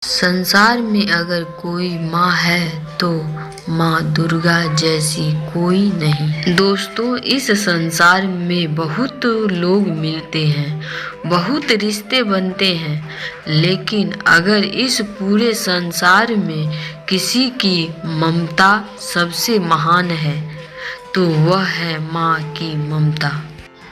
संसार में अगर कोई माँ है तो माँ दुर्गा जैसी कोई नहीं। दोस्तों, इस संसार में बहुत लोग मिलते हैं, बहुत रिश्ते बनते हैं, लेकिन अगर इस पूरे संसार में किसी की ममता सबसे महान है तो वह है माँ की ममता।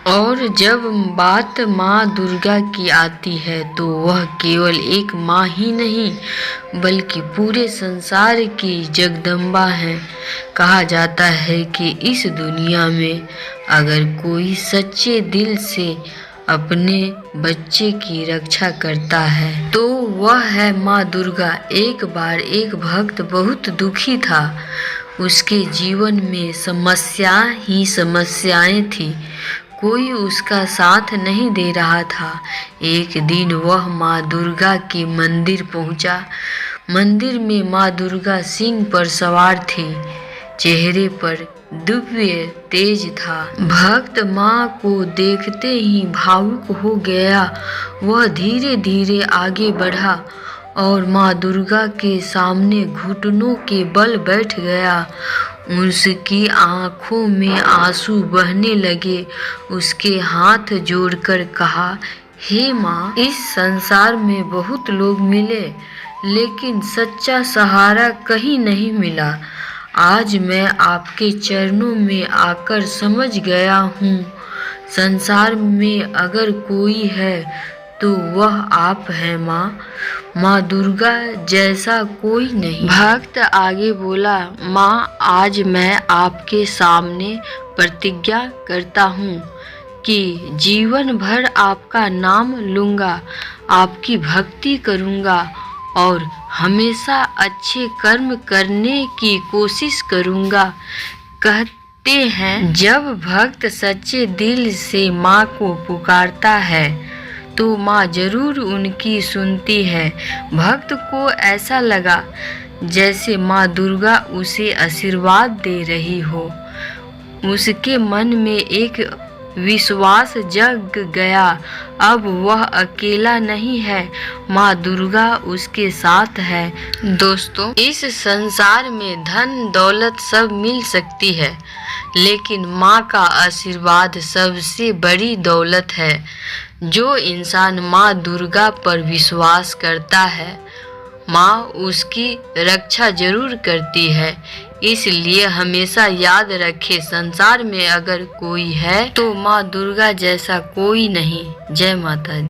और जब बात माँ दुर्गा की आती है तो वह केवल एक माँ ही नहीं बल्कि पूरे संसार की जगदम्बा है। कहा जाता है कि इस दुनिया में अगर कोई सच्चे दिल से अपने बच्चे की रक्षा करता है तो वह है माँ दुर्गा। एक बार एक भक्त बहुत दुखी था, उसके जीवन में समस्या ही समस्याएं थी, कोई उसका साथ नहीं दे रहा था। एक दिन वह माँ दुर्गा के मंदिर पहुंचा। मंदिर में माँ दुर्गा सिंह पर सवार थी, चेहरे पर दिव्य तेज था। भक्त माँ को देखते ही भावुक हो गया। वह धीरे धीरे आगे बढ़ा और माँ दुर्गा के सामने घुटनों के बल बैठ गया। उसकी आंखों में आंसू बहने लगे। उसके हाथ जोड़कर कहा, हे माँ, इस संसार में बहुत लोग मिले लेकिन सच्चा सहारा कहीं नहीं मिला। आज मैं आपके चरणों में आकर समझ गया हूँ, संसार में अगर कोई है तो वह आप हैं माँ, माँ दुर्गा जैसा कोई नहीं। भक्त आगे बोला, माँ, आज मैं आपके सामने प्रतिज्ञा करता हूँ कि जीवन भर आपका नाम लूँगा, आपकी भक्ति करूँगा और हमेशा अच्छे कर्म करने की कोशिश करूँगा। कहते हैं जब भक्त सच्चे दिल से माँ को पुकारता है तो माँ जरूर उनकी सुनती है। भक्त को ऐसा लगा जैसे माँ दुर्गा उसे आशीर्वाद दे रही हो। उसके मन में एक विश्वास जग गया, अब वह अकेला नहीं है, माँ दुर्गा उसके साथ है। दोस्तों, इस संसार में धन दौलत सब मिल सकती है, लेकिन माँ का आशीर्वाद सबसे बड़ी दौलत है। जो इंसान माँ दुर्गा पर विश्वास करता है, माँ उसकी रक्षा जरूर करती है। इसलिए हमेशा याद रखें, संसार में अगर कोई है तो माँ दुर्गा जैसा कोई नहीं। जय माता दी।